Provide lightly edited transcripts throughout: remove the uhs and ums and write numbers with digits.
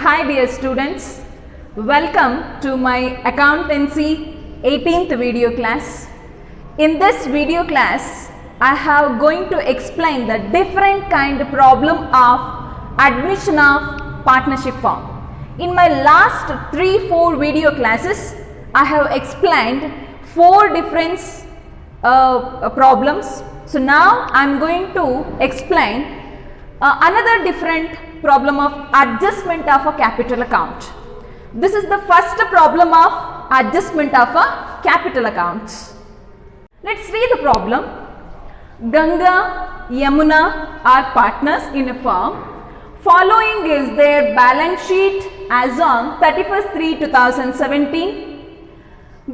Hi dear students, welcome to my accountancy 18th video class. In this video class, I have going to explain the different kind of problem of admission of partnership firm. In my last 3-4 video classes, I have explained 4 different problems. So now I am going to explain another different problem of adjustment of a capital account. This is the first problem of adjustment of a capital account. Let's read the problem. Ganga, Yamuna are partners in a firm. Following is their balance sheet as on 31st/3/2017.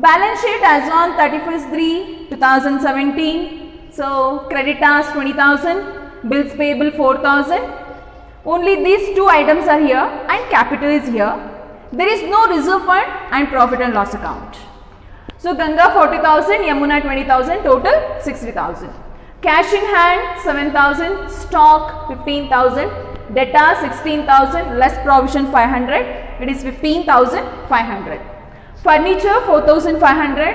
Balance sheet as on 31st/3/2017. So creditors 20,000, bills payable 4,000. Only these two items are here and capital is here. There is no reserve fund and profit and loss account. So Ganga 40,000, Yamuna 20,000, total 60,000. Cash in hand 7,000, stock 15,000, debtor 16,000, less provision 500, it is 15,500. Furniture 4,500,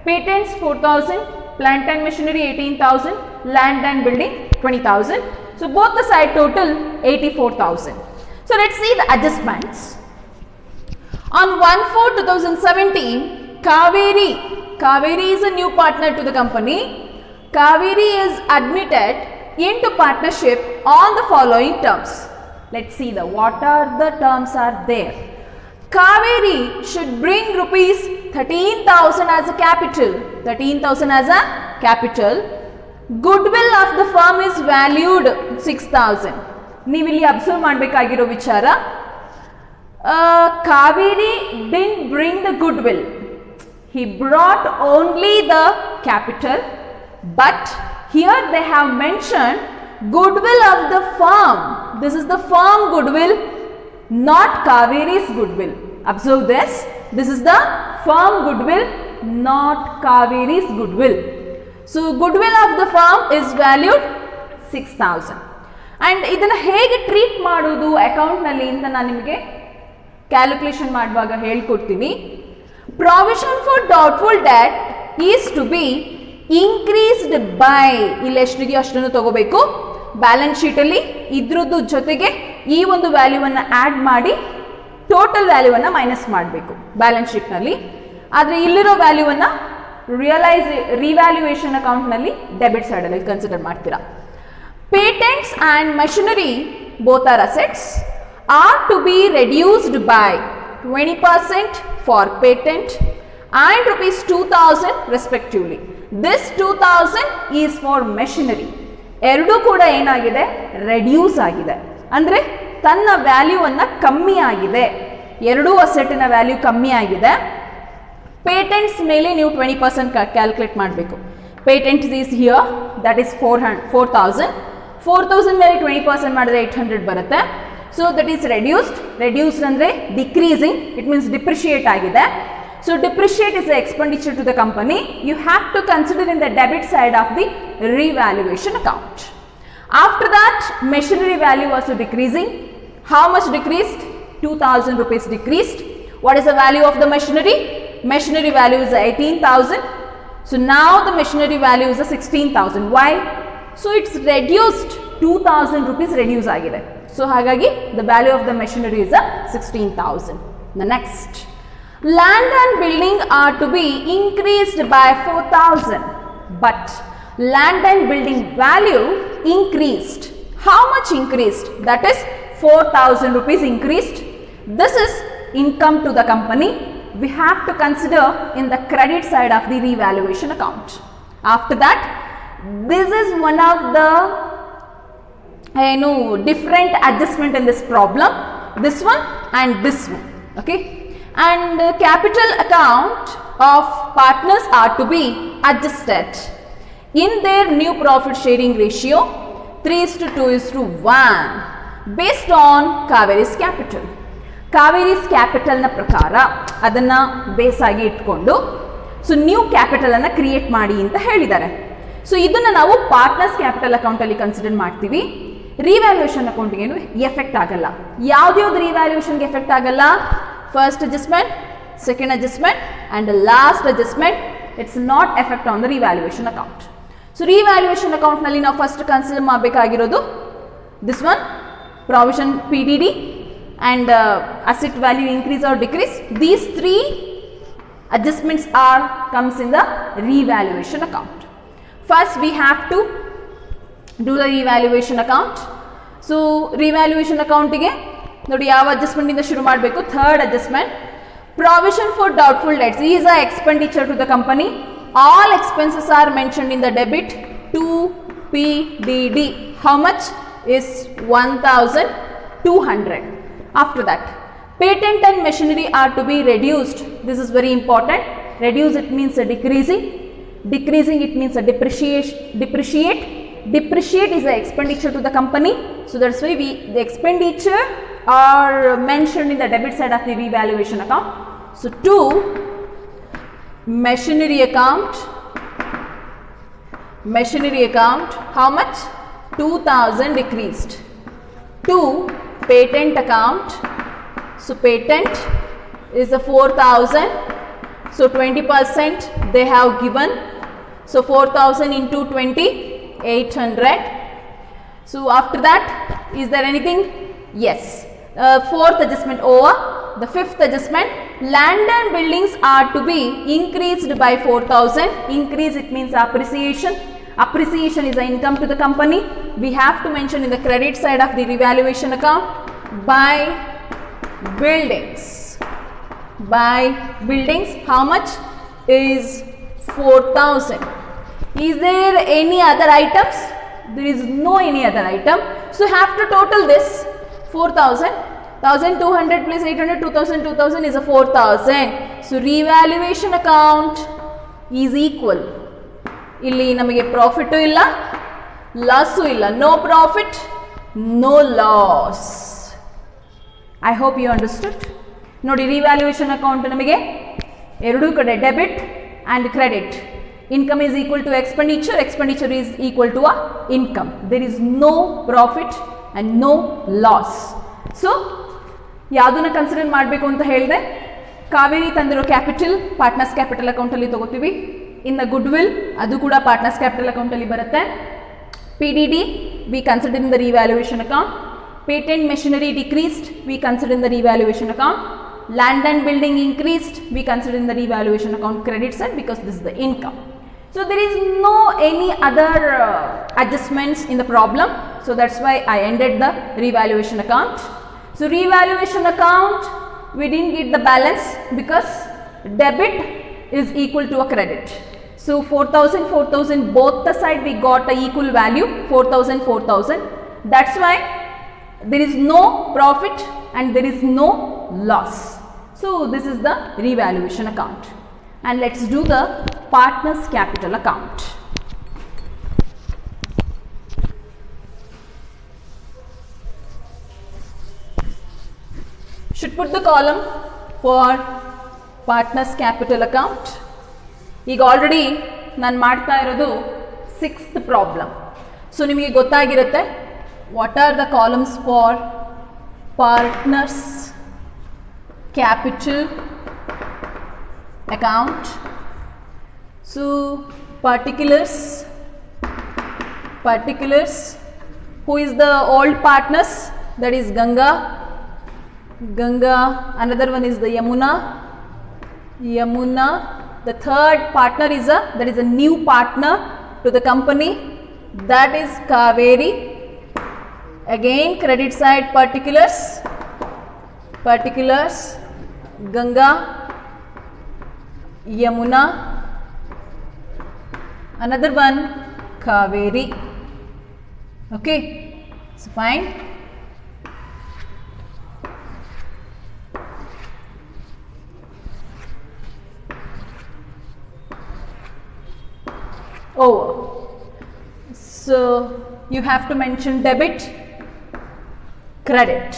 patents 4,000, plant and machinery 18,000, land and building 20,000. So both the side total 84,000. So let's see the adjustments. On 1/4/2017, Kaveri is a new partner to the company. Kaveri is admitted into partnership on the following terms. Let's see what are the terms are there. Kaveri should bring rupees 13,000 as a capital. 13,000 as a capital. Goodwill of the firm is valued 6,000. ನೀವು ಇಲ್ಲಿ observe ಮಾಡಬೇಕಾಗಿರೋ ವಿಚಾರ, Kaveri didn't bring the goodwill. He brought only the capital, but here they have mentioned goodwill of the firm. This is the firm goodwill, not Kaveri's goodwill. Observe this. This is the firm goodwill, not Kaveri's goodwill. So goodwill of the firm is valued 6,000. And ಇದನ್ನ ಹೇಗೆ treat ಮಾಡೋದು account ನಲ್ಲಿ ಅಂತ ನಾನು ನಿಮಗೆ calculation ಮಾಡುವಾಗ ಹೇಳ್ಕೊಡ್ತೀನಿ. Provision for doubtful debt is to be increased by, ಇಲ್ಲಿ ಎಷ್ಟಿದೆಯೋ ಅಷ್ಟನ್ನು ತಗೋಬೇಕು. ಬ್ಯಾಲೆನ್ಸ್ ಶೀಟ್ ಅಲ್ಲಿ ಇದ್ರದ್ದು ಜೊತೆಗೆ ಈ ಒಂದು ವ್ಯಾಲ್ಯೂವನ್ನು ಆಡ್ ಮಾಡಿ ಟೋಟಲ್ ವ್ಯಾಲ್ಯೂವನ್ನು ಮೈನಸ್ ಮಾಡಬೇಕು ಬ್ಯಾಲೆನ್ಸ್ ಶೀಟ್ ನಲ್ಲಿ. ಆದರೆ ಇಲ್ಲಿರೋ ವ್ಯಾಲ್ಯೂವನ್ನು ರಿವ್ಯಾಲ್ಯೂಯೇಷನ್ ಅಕೌಂಟ್ ನಲ್ಲಿ ಡೆಬಿಟ್ ಸೈಡ್ ಅಲ್ಲಿ ಕನ್ಸಿಡರ್ ಮಾಡ್ತೀರಾ. Patents and machinery both are assets are to be reduced by 20% for patent and rupees 2,000 respectively. This 2,000 is for machinery. ಎರಡು ಕೂಡ ಏನಾಗಿದೆ, ರೆಡ್ಯೂಸ್ ಆಗಿದೆ, ಅಂದರೆ ತನ್ನ ವ್ಯಾಲ್ಯೂವನ್ನು ಕಮ್ಮಿ ಆಗಿದೆ. ಎರಡೂ ಅಸೆಟ್ಟಿನ ವ್ಯಾಲ್ಯೂ ಕಮ್ಮಿ ಆಗಿದೆ. ಪೇಟೆಂಟ್ಸ್ ಮೇಲೆ ನೀವು 20% ಕ್ಯಾಲ್ಕುಲೇಟ್ ಮಾಡಬೇಕು. Patents is here, that is 4,000. 4,000 ಮೇಲೆ 20% ಮಾಡಿದ್ರೆ 800 ಬರುತ್ತೆ. So that is reduced. Reduced andre decreasing, it means depreciate agide. So depreciate is the expenditure to the company. You have to consider in the debit side of the revaluation account. After that, machinery value also decreasing. How much decreased? 2,000 rupees decreased. What is the value of the machinery? Machinery value is 18,000. So now the machinery value is 16,000. Why? So it's reduced, 2,000 rupees reduce agide. So hagagi the value of the machinery is 16,000. The next, land and building are to be increased by 4,000, but land and building value increased. How much increased? That is 4,000 rupees increased. This is income to the company. We have to consider in the credit side of the revaluation account. After that, this is one of the different adjustment in this problem, this one and this one, okay. And capital account of partners are to be adjusted in their new profit sharing ratio 3:2:1 based on Kaveri's capital. Kaveri's capital na prakara adanna base agi itkondu so new capital anna create ಮಾಡಿ ಅಂತ ಹೇಳಿದ್ದಾರೆ. So ಇದನ್ನ ನಾವು partners capital account ಅಲ್ಲಿ consider ಮಾಡ್ತೀವಿ. Revaluation ಅಕೌಂಟ್ಗೆ ಏನು effect ಆಗಲ್ಲ. ಯಾವ್ದು ರಿವ್ಯಾಲ್ಯೂಯೇಷನ್ಗೆ ಎಫೆಕ್ಟ್ ಆಗಲ್ಲ? First adjustment, second adjustment and last adjustment. It's not effect on the revaluation account. So revaluation ಅಕೌಂಟ್ನಲ್ಲಿ ನಾವು ಫಸ್ಟ್ ಕನ್ಸಿಡರ್ ಮಾಡಬೇಕಾಗಿರೋದು this one, provision PDD and asset value increase or decrease. These three adjustments comes in the revaluation account. First we have to do the revaluation account. So revaluation account ಗೆ ನೋಡಿ ಯಾವ adjustment ಇಂದ ಶುರು ಮಾಡಬೇಕು? Third adjustment, provision for doubtful debts is a expenditure to the company. All expenses are mentioned in the debit to PDD. How much is 1200? After that, patent and machinery are to be reduced. This is very important. Reduce, it means a decreasing. Decreasing, it means a depreciate. Depreciate is an expenditure to the company. So that's why the expenditure are mentioned in the debit side of the revaluation account. So to machinery account, how much? 2000 decreased. To patent account, so patent is the 4000, so 20% they have given, so 4000 into 20, 800. So after that, is there anything? Yes. Fourth adjustment over. The fifth adjustment, land and buildings are to be increased by 4000. Increase, it means appreciation. Appreciation is an income to the company. We have to mention in the credit side of the revaluation account. By buildings, how much is 4000? Is there any other items? There is no any other item. So have to total this 4000. 1200 plus 800, 2000 is a 4000. So revaluation account is equal. ಇಲ್ಲಿ ನಮಗೆ profit ಇಲ್ಲ, loss ಇಲ್ಲ. No profit, no loss. I hope you understood. ನೋಡಿ, revaluation account ನಮಗೆ ಎರಡೂ ಕಡೆ debit and credit. Income is equal to expenditure, expenditure is equal to a income. There is no profit and no loss. So ಯಾವುದನ್ನ consider ಮಾಡಬೇಕು ಅಂತ ಹೇಳಿದೆ? ಕಾವೇರಿ ತಂದಿರೋ capital partners capital ಅಕೌಂಟಲ್ಲಿ ತಗೋತೀವಿ. ಇನ್ನು ಗುಡ್ ವಿಲ್ ಅದು ಕೂಡ ಪಾರ್ಟ್ನರ್ಸ್ ಕ್ಯಾಪಿಟಲ್ ಅಕೌಂಟಲ್ಲಿ ಬರುತ್ತೆ. PDD we consider in the revaluation account. Patent machinery decreased, we consider in the revaluation account. Land and building increased, we consider in the revaluation account credit side because this is the income. So there is no any other adjustments in the problem. So that's why I ended the revaluation account. So revaluation account, we didn't get the balance because debit is equal to a credit. So 4000 both the side we got a equal value, 4000. That's why there is no profit and there is no loss. So this is the revaluation account. And let's do the partners capital account. Should put the column for partners capital account. ಈಗ already ನಾನು ಮಾಡ್ತಾ ಇರೋದು 6th problem. So ನಿಮಗೆ ಗೊತ್ತಾಗಿರುತ್ತೆ what are the columns for partners capital account. So particulars, who is the old partners? That is Ganga. Another one is the Yamuna. The third partner is a new partner to the company, that is Kaveri. Again credit side particulars, Ganga, Yamuna, another one Kaveri. Okay, so fine. Over. So you have to mention debit, credit.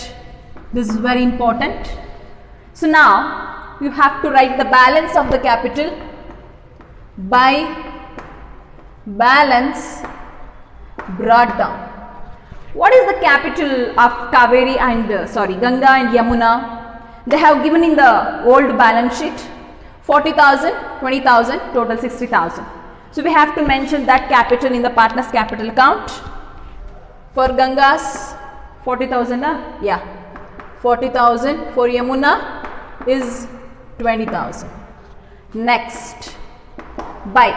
This is very important. So now you have to write the balance of the capital by balance brought down. What is the capital of Kaveri and Ganga and Yamuna? They have given in the old balance sheet 40,000, 20,000, total 60,000. So we have to mention that capital in the partners capital account. For Ganga's 40,000, yeah, 40,000. For Yamuna is 20,000. Next, buy.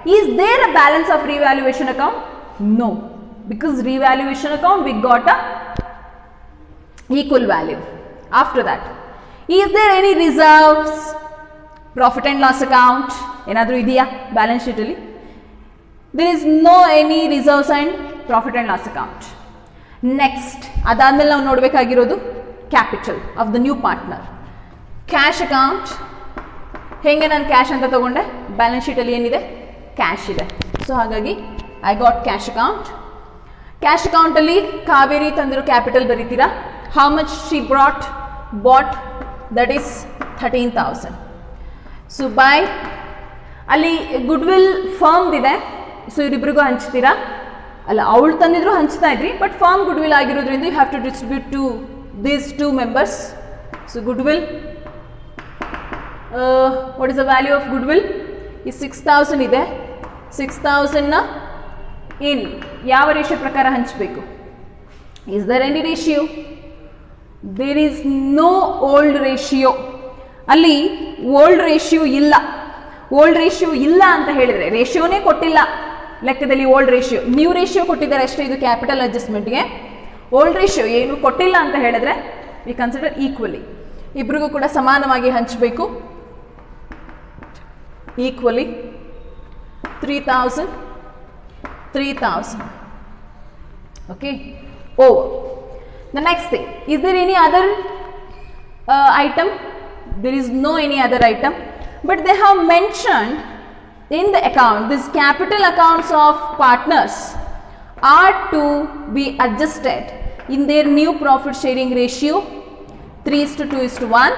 Is there a balance of revaluation account? No, because revaluation account we got a equal value. After that, is there any reserves? Profit and loss account ಏನಾದರೂ ಇದೆಯಾ balance ಶೀಟಲ್ಲಿ? there is no any reserves and profit and loss account. Next, ಅದಾದ್ಮೇಲೆ ನಾವು ನೋಡಬೇಕಾಗಿರೋದು capital of the new partner. Cash account. ಹೆಂಗೆ ನಾನು cash ಅಂತ ತಗೊಂಡೆ? Balance ಶೀಟಲ್ಲಿ ಏನಿದೆ? ಕ್ಯಾಶ್ ಇದೆ. ಸೊ ಹಾಗಾಗಿ I got cash account. Cash ಅಕೌಂಟಲ್ಲಿ ಕಾವೇರಿ ತಂದಿರೋ ಕ್ಯಾಪಿಟಲ್ ಬರೀತೀರಾ. How much she bought that is 13,000. So by ಅಲ್ಲಿ ಗುಡ್ವಿಲ್ ಫರ್ಮ್ ಇದೆ. ಸೊ ಇವರಿಬ್ಬರಿಗೂ ಹಂಚ್ತೀರಾ? ಅಲ್ಲ, ಅವಳು ತಂದಿದ್ರು ಹಂಚ್ತಾ ಇದ್ರಿ, ಬಟ್ ಫಾರ್ಮ್ ಗುಡ್ವಿಲ್ ಆಗಿರೋದ್ರಿಂದ you have to distribute to these two members. So goodwill, what is the value of goodwill? ಈ 6,000 ಇದೆ. 6,000ನ ಇನ್ ಯಾವ ರೇಷಿಯೋ ಪ್ರಕಾರ ಹಂಚಬೇಕು? Is there any ratio? There is no old ratio. ಅಲ್ಲಿ ಓಲ್ಡ್ ರೇಷಿಯೋ ಇಲ್ಲ. Old ratio ಇಲ್ಲ ಅಂತ ಹೇಳಿದರೆ, ರೇಷಿಯೋನೇ ಕೊಟ್ಟಿಲ್ಲ ಲೆಕ್ಕದಲ್ಲಿ. ಓಲ್ಡ್ ರೇಷಿಯೋ, ನ್ಯೂ ರೇಷಿಯೋ ಕೊಟ್ಟಿದ್ದಾರೆ ಅಷ್ಟೇ. ಇದು ಕ್ಯಾಪಿಟಲ್ ಅಡ್ಜಸ್ಟ್ಮೆಂಟ್ಗೆ. ಓಲ್ಡ್ ರೇಷಿಯೋ ಏನು ಕೊಟ್ಟಿಲ್ಲ ಅಂತ ಹೇಳಿದ್ರೆ ವಿ ಕನ್ಸಿಡರ್ ಈಕ್ವಲಿ. ಇಬ್ರಿಗೂ ಕೂಡ ಸಮಾನವಾಗಿ ಹಂಚಬೇಕು. Equally 3,000 3,000. Okay, over. The next thing, is there any other item? There is no any other item, but they have mentioned in the account, these capital accounts of partners are to be adjusted in their new profit sharing ratio 3:2:1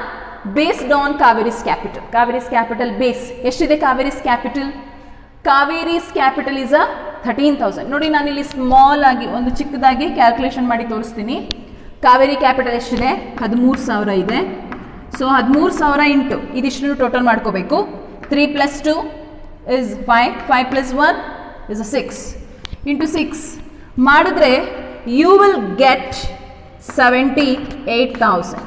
based on Kaveri's capital. Kaveri's capital base ಎಷ್ಟಿದೆ? Kaveri's capital, Kaveri's capital is a 13,000. ನೋಡಿ, ನಾನು ಇಲ್ಲಿ small ಆಗಿ ಒಂದು ಚಿಕ್ಕದಾಗಿ calculation ಮಾಡಿ ತೋರಿಸ್ತೀನಿ. Kaveri capital ಎಷ್ಟಿದೆ? 13,000 ಇದೆ. ಸೊ 13,000 ಇಂಟು ಇದಿಷ್ಟು ಟೋಟಲ್ ಮಾಡ್ಕೋಬೇಕು. 3 + 2 is 5, 5 + 1 is 6, into 6 ಮಾಡಿದ್ರೆ you will get 78,000.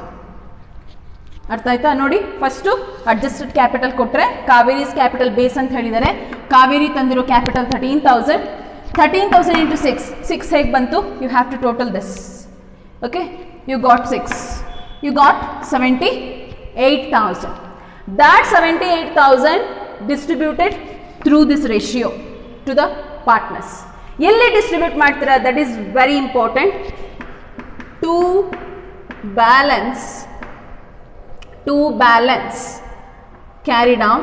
ಅರ್ಥ ಆಯ್ತಾ? ನೋಡಿ, ಫಸ್ಟು ಅಡ್ಜಸ್ಟೆಡ್ ಕ್ಯಾಪಿಟಲ್ ಕೊಟ್ಟರೆ ಕಾವೇರಿಸ್ ಕ್ಯಾಪಿಟಲ್ ಬೇಸ್ ಅಂತ ಹೇಳಿದ್ದಾರೆ. ಕಾವೇರಿ ತಂದಿರೋ ಕ್ಯಾಪಿಟಲ್ 13,000. 13,000 into 6, 6 ಹೇಗೆ ಬಂತು? You have to total this. Okay, you got 6, you got 78,000. that 78,000 distributed through this ratio to the partners. ಎಲ್ಲಿ ಡಿಸ್ಟ್ರಿಬ್ಯೂಟ್ ಮಾಡ್ತೀರಾ? That is very important. To balance carry down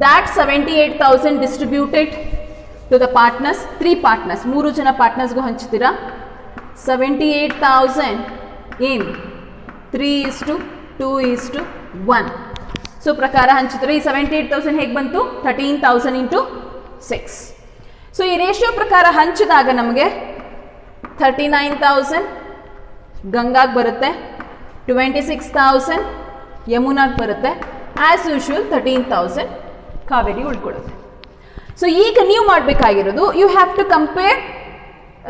that 78,000 distributed to the partners. 3 partners, 3 ಜನ ಪಾರ್ಟ್ನರ್ಸ್ಗೂ ಹಂಚ್ತೀರಾ. 78,000 in 3:2:1. So ಪ್ರಕಾರ ಹಂಚಿದ್ರೆ ಈ 78,000 ಹೇಗೆ ಬಂತು? 13,000 into 6. So ಈ ratio ಪ್ರಕಾರ ಹಂಚಿದಾಗ ನಮಗೆ 39,000 ಗಂಗಾಗೆ ಬರುತ್ತೆ, 26,000 ಯಮುನಾಗೆ ಬರುತ್ತೆ. ಆ್ಯಸ್ ಯೂಶುವಲ್ 13,000 ಕಾವೇರಿ ಉಳ್ಕೊಳ್ಳುತ್ತೆ. ಸೊ ಈಗ ನೀವು ಮಾಡಬೇಕಾಗಿರೋದು, you have to compare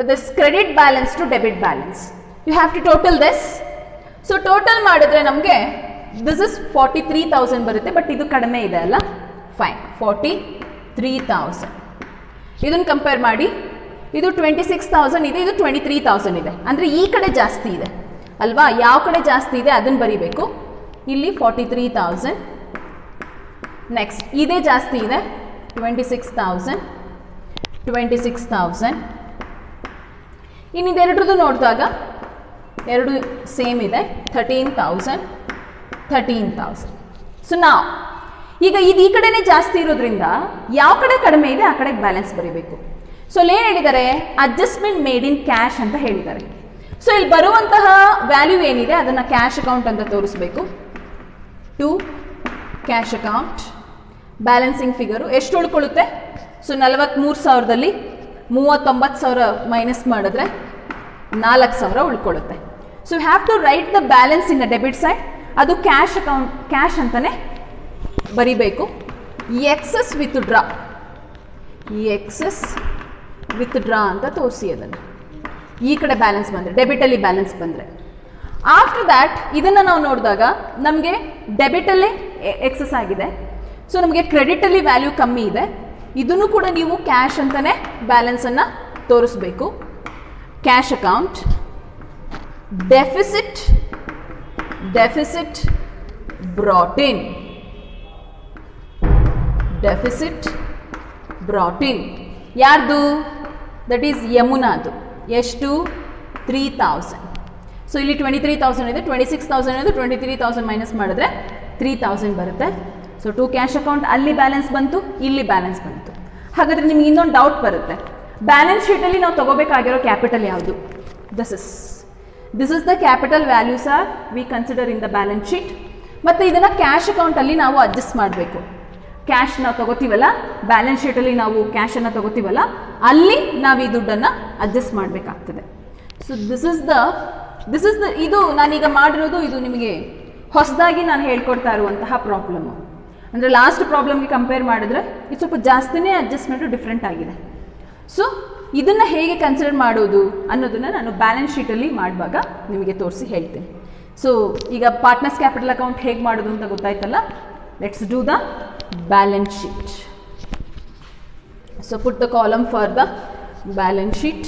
this credit balance to debit balance. You have to total this. So total ಮಾಡಿದ್ರೆ ನಮಗೆ ದಿಸ್ ಇಸ್ 43,000 ಬರುತ್ತೆ. ಬಟ್ ಇದು ಕಡಿಮೆ ಇದೆ ಅಲ್ಲ? ಫೈನ್, 43,000. ಇದನ್ನು ಕಂಪೇರ್ ಮಾಡಿ. ಇದು 26,000 ಇದೆ, ಇದು 23,000 ಇದೆ. ಅಂದರೆ ಈ ಕಡೆ ಜಾಸ್ತಿ ಇದೆ ಅಲ್ವಾ? ಯಾವ ಕಡೆ ಜಾಸ್ತಿ ಇದೆ ಅದನ್ನು ಬರೀಬೇಕು. ಇಲ್ಲಿ 43,000. ನೆಕ್ಸ್ಟ್ ಇದೇ ಜಾಸ್ತಿ ಇದೆ, 26,000. ಇನ್ನು ಇದೆರಡ್ರದ್ದು ನೋಡಿದಾಗ ಎರಡು ಸೇಮ್ ಇದೆ, 13,000. ಸೊ ನಾವು ಈಗ ಇದು ಈ ಕಡೆನೇ ಜಾಸ್ತಿ ಇರೋದ್ರಿಂದ ಯಾವ ಕಡೆ ಕಡಿಮೆ ಇದೆ ಆ ಕಡೆಗೆ ಬ್ಯಾಲೆನ್ಸ್ ಬರೀಬೇಕು. ಸೊ ಅಲ್ಲಿ ಏನು ಹೇಳಿದ್ದಾರೆ? ಅಡ್ಜಸ್ಟ್ಮೆಂಟ್ ಮೇಡ್ ಇನ್ ಕ್ಯಾಶ್ ಅಂತ ಹೇಳಿದ್ದಾರೆ. ಸೊ ಇಲ್ಲಿ ಬರುವಂತಹ ವ್ಯಾಲ್ಯೂ ಏನಿದೆ ಅದನ್ನು ಕ್ಯಾಶ್ ಅಕೌಂಟ್ ಅಂತ ತೋರಿಸ್ಬೇಕು. To cash account balancing figure ಎಷ್ಟು ಉಳ್ಕೊಳ್ಳುತ್ತೆ? ಸೊ 43,000ದಲ್ಲಿ 39,000 ಮೈನಸ್ ಮಾಡಿದ್ರೆ 4,000 ಉಳ್ಕೊಳ್ಳುತ್ತೆ. So you have to write the balance in the debit side. ಅದು ಕ್ಯಾಶ್ ಅಕೌಂಟ್, ಕ್ಯಾಶ್ ಅಂತಲೇ ಬರಿಬೇಕು. ಎಕ್ಸಸ್ ವಿತ್ಡ್ರಾ, ಎಕ್ಸಸ್ ವಿತ್ಡ್ರಾ ಅಂತ ತೋರಿಸಿ ಅದನ್ನು. ಈ ಕಡೆ ಬ್ಯಾಲೆನ್ಸ್ ಬಂದರೆ, ಡೆಬಿಟಲ್ಲಿ ಬ್ಯಾಲೆನ್ಸ್ ಬಂದರೆ. ಆಫ್ಟರ್ ದ್ಯಾಟ್ ಇದನ್ನು ನಾವು ನೋಡಿದಾಗ ನಮಗೆ ಡೆಬಿಟಲ್ಲೇ ಎಕ್ಸಸ್ ಆಗಿದೆ. ಸೊ ನಮಗೆ ಕ್ರೆಡಿಟಲ್ಲಿ ವ್ಯಾಲ್ಯೂ ಕಮ್ಮಿ ಇದೆ. ಇದನ್ನು ಕೂಡ ನೀವು ಕ್ಯಾಶ್ ಅಂತಲೇ ಬ್ಯಾಲೆನ್ಸನ್ನು ತೋರಿಸ್ಬೇಕು. Cash account, deficit, deficit brought in, deficit brought in ಯಾರ್ದು? ದಟ್ ಈಸ್ ಯಮುನಾದು. ಎಷ್ಟು? 3,000. ಸೊ ಇಲ್ಲಿ 23,000 ಇದೆ, 26,000 ಇದೆ, 23,000 ಮೈನಸ್ ಮಾಡಿದ್ರೆ 3,000 ಬರುತ್ತೆ. ಸೊ ಟು ಕ್ಯಾಶ್ ಅಕೌಂಟ್, ಅಲ್ಲಿ ಬ್ಯಾಲೆನ್ಸ್ ಬಂತು, ಇಲ್ಲಿ ಬ್ಯಾಲೆನ್ಸ್ ಬಂತು. ಹಾಗಾದರೆ ನಿಮ್ಗೆ ಇನ್ನೊಂದು ಡೌಟ್ ಬರುತ್ತೆ, ಬ್ಯಾಲೆನ್ಸ್ ಶೀಟಲ್ಲಿ ನಾವು ತಗೋಬೇಕಾಗಿರೋ ಕ್ಯಾಪಿಟಲ್ ಯಾವುದು? This is the capital values are we consider in the balance sheet. ಮತ್ತು ಇದನ್ನು ಕ್ಯಾಶ್ ಅಕೌಂಟಲ್ಲಿ ನಾವು ಅಡ್ಜಸ್ಟ್ ಮಾಡಬೇಕು. ಕ್ಯಾಶ್ ನಾವು ತಗೋತೀವಲ್ಲ, ಬ್ಯಾಲೆನ್ಸ್ ಶೀಟಲ್ಲಿ ನಾವು ಕ್ಯಾಶನ್ನು ತಗೋತೀವಲ್ಲ, ಅಲ್ಲಿ ನಾವು ಈ ದುಡ್ಡನ್ನು ಅಡ್ಜಸ್ಟ್ ಮಾಡಬೇಕಾಗ್ತದೆ. ಸೊ ದಿಸ್ ಇಸ್ ದ ಇದು ನಾನೀಗ ಮಾಡಿರೋದು, ಇದು ನಿಮಗೆ ಹೊಸದಾಗಿ ನಾನು ಹೇಳ್ಕೊಡ್ತಾ ಇರುವಂತಹ ಪ್ರಾಬ್ಲಮ್ಮು. ಅಂದರೆ ಲಾಸ್ಟ್ ಪ್ರಾಬ್ಲಮ್ಗೆ ಕಂಪೇರ್ ಮಾಡಿದ್ರೆ ಇದು ಸ್ವಲ್ಪ ಜಾಸ್ತಿನೇ ಅಡ್ಜಸ್ಟ್ಮೆಂಟು ಡಿಫ್ರೆಂಟ್ ಆಗಿದೆ. ಸೊ ಇದನ್ನು ಹೇಗೆ ಕನ್ಸಿಡರ್ ಮಾಡೋದು ಅನ್ನೋದನ್ನು ನಾನು ಬ್ಯಾಲೆನ್ಸ್ ಶೀಟಲ್ಲಿ ಮಾಡುವಾಗ ನಿಮಗೆ ತೋರಿಸಿ ಹೇಳ್ತೀನಿ. ಸೊ ಈಗ ಪಾರ್ಟ್ನರ್ಸ್ ಕ್ಯಾಪಿಟಲ್ ಅಕೌಂಟ್ ಹೇಗೆ ಮಾಡೋದು ಅಂತ ಗೊತ್ತಾಯ್ತಲ್ಲ. Let's do the balance sheet. So put the column for the balance sheet.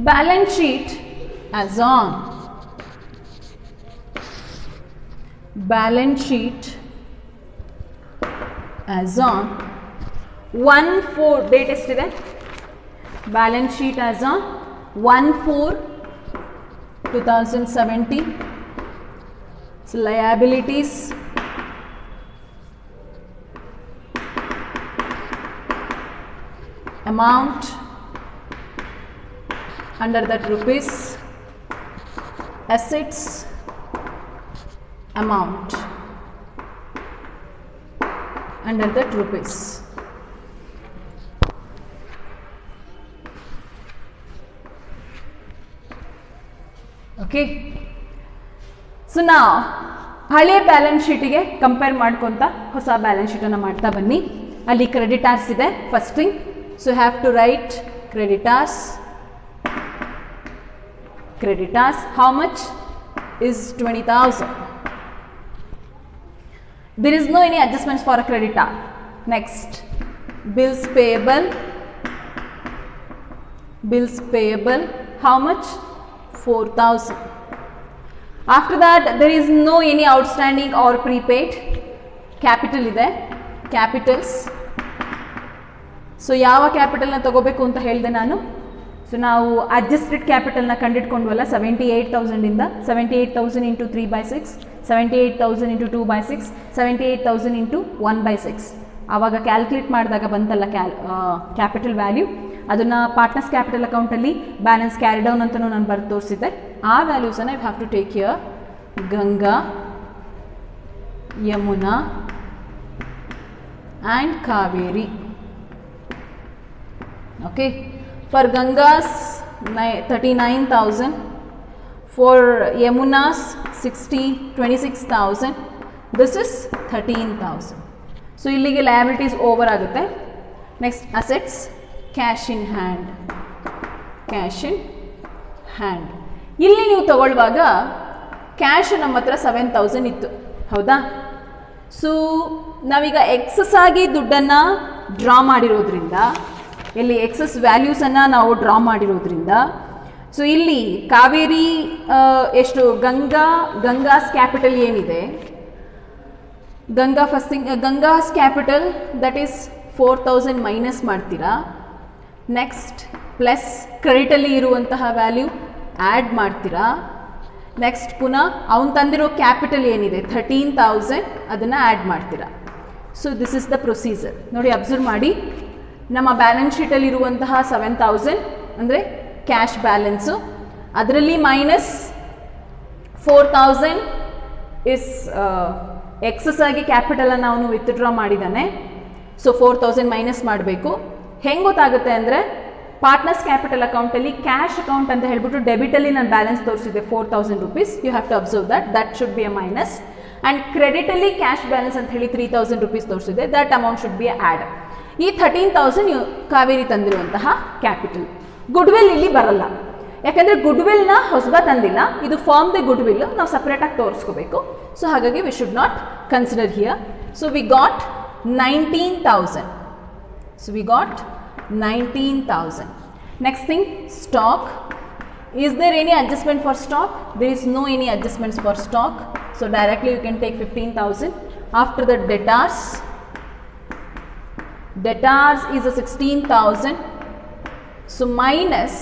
Balance sheet as on, balance sheet as on 1/4, date ಎಷ್ಟಿದೆ? Balance sheet as on 1/4/2017. So liabilities, amount under that rupees, assets, amount under that rupees. Okay, so now ಹಳೆ balance ಶೀಟಿಗೆ compare ಮಾಡ್ಕೊತ ಹೊಸ balance ಶೀಟನ್ನು ಮಾಡ್ತಾ ಬನ್ನಿ. ಅಲ್ಲಿ creditors ಇದೆ first thing. So have to write creditors. Creditors, how much is 20,000? There is no any adjustments for a creditor. Next, bills payable. Bills payable, how much? 4,000. After that, there is no any outstanding or prepaid. Capital ide, capitals. So ಯಾವ ಕ್ಯಾಪಿಟಲ್ನ ತಗೋಬೇಕು ಅಂತ ಹೇಳಿದೆ ನಾನು. So ನಾವು adjusted ಕ್ಯಾಪಿಟಲ್ನ ಕಂಡಿಡ್ಕೊಂಡ್ವಲ್ಲ, 78,000 78,000 into 3/6, 78,000 into 2/6, 78,000 into 1/6. ಆವಾಗ calculate ಮಾಡಿದಾಗ ಬಂತಲ್ಲ ಕ್ಯಾಪಿಟಲ್ ವ್ಯಾಲ್ಯೂ, ಅದನ್ನು ಪಾರ್ಟ್ನರ್ಸ್ ಕ್ಯಾಪಿಟಲ್ ಅಕೌಂಟಲ್ಲಿ ಬ್ಯಾಲೆನ್ಸ್ ಕ್ಯಾರಿ ಡೌನ್ ಅಂತಲೂ ನಾನು ಬರೆದು ತೋರಿಸಿದ್ದೆ. ಆ ವ್ಯಾಲ್ಯೂಸನ್ನು you have to take here. Ganga, Yamuna and Kaveri. Okay, for Ganga's 39,000, for Yamuna's 26,000, this is 13,000. So illige liabilities over ಆಗುತ್ತೆ. Next, assets, cash in hand, cash in hand. ಇಲ್ಲಿ ನೀವು ತಗೊಳ್ಳುವಾಗ ಕ್ಯಾಶ್ ನಮ್ಮ ಹತ್ರ 7,000 ಇತ್ತು, ಹೌದಾ? ಸೊ ನಾವೀಗ ಎಕ್ಸಸ್ ಆಗಿ ದುಡ್ಡನ್ನು ಡ್ರಾ ಮಾಡಿರೋದ್ರಿಂದ, ಇಲ್ಲಿ ಎಕ್ಸಸ್ ವ್ಯಾಲ್ಯೂಸನ್ನು ನಾವು ಡ್ರಾ ಮಾಡಿರೋದ್ರಿಂದ, ಸೊ ಇಲ್ಲಿ ಕಾವೇರಿ ಎಷ್ಟು, ಗಂಗಾಸ್ ಕ್ಯಾಪಿಟಲ್ ಏನಿದೆ, Gangas capital that is 4,000 minus ಮಾಡ್ತೀರಾ. ನೆಕ್ಸ್ಟ್ ಪ್ಲಸ್ ಕ್ರೆಡಿಟಲ್ಲಿ ಇರುವಂತಹ ವ್ಯಾಲ್ಯೂ ಆ್ಯಡ್ ಮಾಡ್ತೀರಾ. ನೆಕ್ಸ್ಟ್ ಪುನಃ ಅವನು ತಂದಿರೋ ಕ್ಯಾಪಿಟಲ್ ಏನಿದೆ 13,000 ಅದನ್ನು ಆ್ಯಡ್ ಮಾಡ್ತೀರಾ. So this is the procedure. ನೋಡಿ, ಅಬ್ಸರ್ವ್ ಮಾಡಿ, ನಮ್ಮ ಬ್ಯಾಲೆನ್ಸ್ ಶೀಟಲ್ಲಿರುವಂತಹ 7,000 ಅಂದರೆ ಕ್ಯಾಶ್ ಬ್ಯಾಲೆನ್ಸು, ಅದರಲ್ಲಿ ಮೈನಸ್ 4,000 ಇಸ್ ಎಕ್ಸಸ್ ಆಗಿ ಕ್ಯಾಪಿಟಲನ್ನು ಅವನು ವಿತ್ಡ್ರಾ ಮಾಡಿದ್ದಾನೆ. ಸೊ 4000 ಮೈನಸ್ ಮಾಡಬೇಕು. ಹೆಂಗೆ ಗೊತ್ತಾಗುತ್ತೆ ಅಂದರೆ ಪಾರ್ಟ್ನರ್ಸ್ ಕ್ಯಾಪಿಟಲ್ ಅಕೌಂಟಲ್ಲಿ ಕ್ಯಾಶ್ ಅಕೌಂಟ್ ಅಂತ ಹೇಳ್ಬಿಟ್ಟು ಡೆಬಿಟಲ್ಲಿ ನಾನು ಬ್ಯಾಲೆನ್ಸ್ ತೋರಿಸಿದೆ 4000 rupees. You have to observe that should be a minus. And ಕ್ರೆಡಿಟಲ್ಲಿ ಕ್ಯಾಶ್ ಬ್ಯಾಲೆನ್ಸ್ ಅಂತ ಹೇಳಿ 3000 rupees ತೋರಿಸಿದೆ, that amount should be add. ಈ 13,000 ಕಾವೇರಿ ತಂದಿರುವಂತಹ ಕ್ಯಾಪಿಟಲ್. ಗುಡ್ವಿಲ್ ಇಲ್ಲಿ ಬರಲ್ಲ, ಯಾಕಂದರೆ ಗುಡ್ವಿಲ್ನ ಹೊಸಬ ತಂದಿಲ್ಲ, ಇದು ಫರ್ಮ್ದೆ ಗುಡ್ವಿಲ್, ನಾವು ಸಪ್ರೇಟಾಗಿ ತೋರಿಸ್ಕೋಬೇಕು. ಸೊ ಹಾಗಾಗಿ we should not consider here. So we got 19,000. So we got 19,000. Next thing, stock. Is there any adjustment for stock? There is no any adjustments for stock. So directly you can take 15,000. After the debtors. Debtors is a 16,000. So minus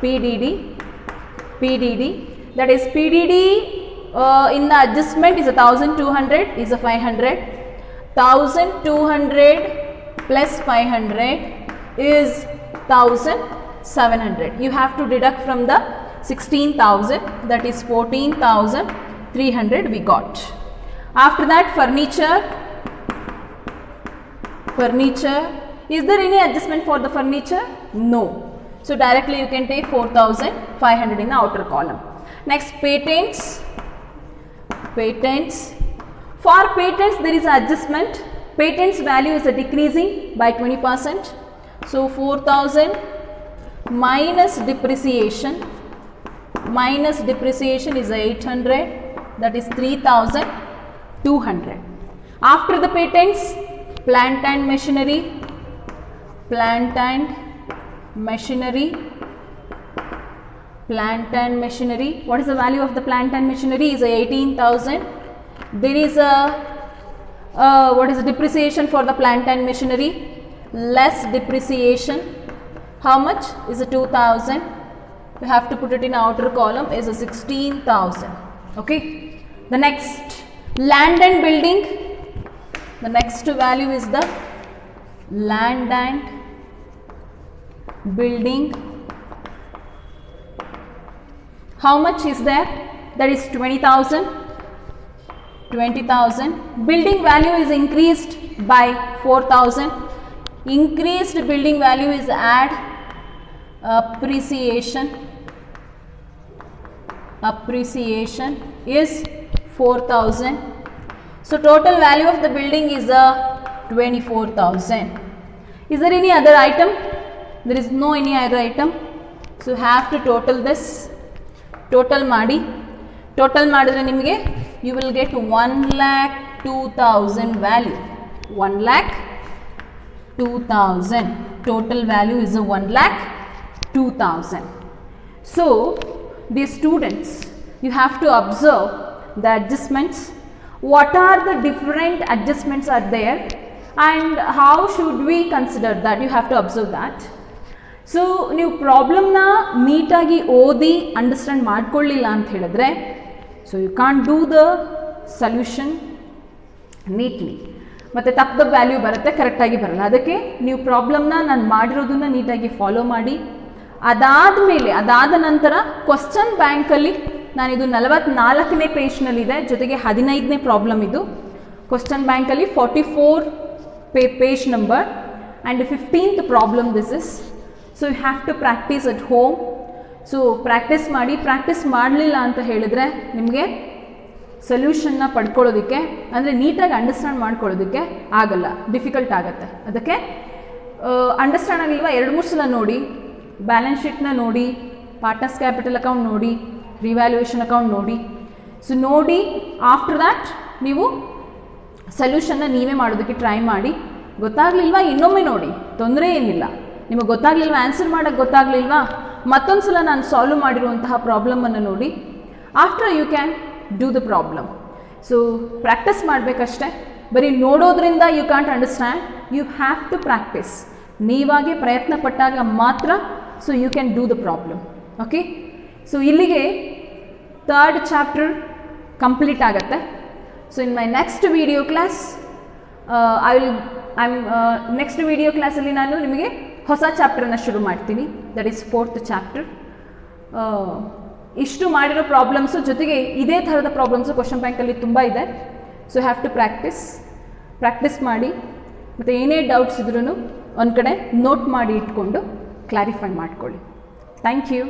PDD. PDD. That is PDD in the adjustment is a 1,200 is a 500. 1,200 plus 500 is 1,700. You have to deduct from the 16,000, that is 14,300 we got. After that, furniture. Furniture. Is there any adjustment for the furniture? No. So directly you can take 4,500 in the outer column. Next, patents. Patents. For patents there is an adjustment. Patents value is a decreasing by 20%. So 4,000 minus depreciation. Minus depreciation is 800. That is 3,200. After the patents, plant and machinery. Plant and machinery. Plant and machinery. What is the value of the plant and machinery? Is 18,000. There is a what is the depreciation for the plant and machinery? Less depreciation. How much is a 2,000? You have to put it in outer column is a 16,000. Okay. The next, land and building. The next value is the land and building. How much is there? That is 20,000. 20,000. Building value is increased by 4,000. Increased building value is add appreciation. Appreciation is 4,000. So total value of the building is 24,000. Is there any other item? There is no any other item. So have to total this. Total ಮಾಡಿ. Total ಮಾಡಿದ್ರೆ ನಿಮಗೆ you will get 1,02,000 value. 1,02,000. Total value is a 1,02,000. So dear students, you have to observe the adjustments. What are the different adjustments are there and how should we consider that? You have to observe that. So ನೀವು ಪ್ರಾಬ್ಲಮ್ನ ನೀಟಾಗಿ ಓದಿ understand ಮಾಡ್ಕೊಳ್ಳಿಲ್ಲ ಅಂತ ಹೇಳಿದ್ರೆ so you can't do the solution neatly, ಮತ್ತು ತಪ್ಪದ value ಬರುತ್ತೆ, ಕರೆಕ್ಟಾಗಿ ಬರಲ್ಲ. ಅದಕ್ಕೆ ನೀವು ಪ್ರಾಬ್ಲಮ್ನ ನಾನು ಮಾಡಿರೋದನ್ನ ನೀಟಾಗಿ ಫಾಲೋ ಮಾಡಿ, ಅದಾದ ನಂತರ ಕ್ವಶನ್ ಬ್ಯಾಂಕಲ್ಲಿ ನಾನಿದು 44ನೇ ಪೇಜ್ನಲ್ಲಿದೆ, ಜೊತೆಗೆ 15ನೇ ಪ್ರಾಬ್ಲಮ್ ಇದು. ಕ್ವಶನ್ ಬ್ಯಾಂಕಲ್ಲಿ 44 page number and 15th problem this is. So you have to practise at home. So practice ಮಾಡಿ. ಪ್ರಾಕ್ಟೀಸ್ ಮಾಡಲಿಲ್ಲ ಅಂತ ಹೇಳಿದ್ರೆ ನಿಮಗೆ ಸೊಲ್ಯೂಷನ್ನ ಪಡ್ಕೊಳ್ಳೋದಕ್ಕೆ, ಅಂದರೆ ನೀಟಾಗಿ ಅಂಡರ್ಸ್ಟ್ಯಾಂಡ್ ಮಾಡ್ಕೊಳ್ಳೋದಕ್ಕೆ ಆಗಲ್ಲ, ಡಿಫಿಕಲ್ಟ್ ಆಗುತ್ತೆ. ಅದಕ್ಕೆ ಅಂಡರ್ಸ್ಟ್ಯಾಂಡ್ ಆಗಿಲ್ವಾ 2-3 ಸಲ ನೋಡಿ, ಬ್ಯಾಲೆನ್ಸ್ ಶೀಟ್ನ ನೋಡಿ, ಪಾರ್ಟ್ನರ್ಸ್ ಕ್ಯಾಪಿಟಲ್ ಅಕೌಂಟ್ ನೋಡಿ, ರಿವ್ಯಾಲ್ಯೂಯೇಷನ್ ಅಕೌಂಟ್ ನೋಡಿ. ಸೊ ನೋಡಿ ಆಫ್ಟರ್ ದ್ಯಾಟ್ ನೀವು ಸೊಲ್ಯೂಷನ್ನ ನೀವೇ ಮಾಡೋದಕ್ಕೆ ಟ್ರೈ ಮಾಡಿ. ಗೊತ್ತಾಗಲಿಲ್ವಾ ಇನ್ನೊಮ್ಮೆ ನೋಡಿ, ತೊಂದರೆ ಏನಿಲ್ಲ. ನಿಮಗೆ ಗೊತ್ತಾಗಲಿಲ್ವಾ, ಆನ್ಸರ್ ಮಾಡೋಕ್ಕೆ ಗೊತ್ತಾಗಲಿಲ್ವಾ, ಮತ್ತೊಂದು ಸಲ ನಾನು ಸಾಲ್ವ್ ಮಾಡಿರುವಂತಹ ಪ್ರಾಬ್ಲಮನ್ನು ನೋಡಿ. After you can do the problem. So practice ಮಾಡಬೇಕಷ್ಟೆ, ಬರೀ ನೋಡೋದ್ರಿಂದ you can't understand. You have to practice. ನೀವಾಗೆ ಪ್ರಯತ್ನ ಪಟ್ಟಾಗ ಮಾತ್ರ so you can do the problem. Okay. So ಇಲ್ಲಿಗೆ 3rd ಚಾಪ್ಟರ್ ಕಂಪ್ಲೀಟ್ ಆಗುತ್ತೆ. So in my next video class next video ಕ್ಲಾಸಲ್ಲಿ ನಾನು ನಿಮಗೆ ಹೊಸ ಚಾಪ್ಟರನ್ನು ಶುರು ಮಾಡ್ತೀನಿ, ದಟ್ ಈಸ್ 4th ಚಾಪ್ಟರ್. ಇಷ್ಟು ಮಾಡಿರೋ ಪ್ರಾಬ್ಲಮ್ಸು ಜೊತೆಗೆ ಇದೇ ಥರದ ಪ್ರಾಬ್ಲಮ್ಸು ಕ್ವಶನ್ ಬ್ಯಾಂಕಲ್ಲಿ ತುಂಬ ಇದೆ. ಸೊ ಹ್ಯಾವ್ ಟು ಪ್ರಾಕ್ಟೀಸ್ ಮಾಡಿ, ಮತ್ತು ಏನೇ ಡೌಟ್ಸ್ ಇದ್ರೂ ಒಂದು ಕಡೆ ನೋಟ್ ಮಾಡಿ ಇಟ್ಕೊಂಡು ಕ್ಲಾರಿಫೈ ಮಾಡ್ಕೊಳ್ಳಿ. Thank you.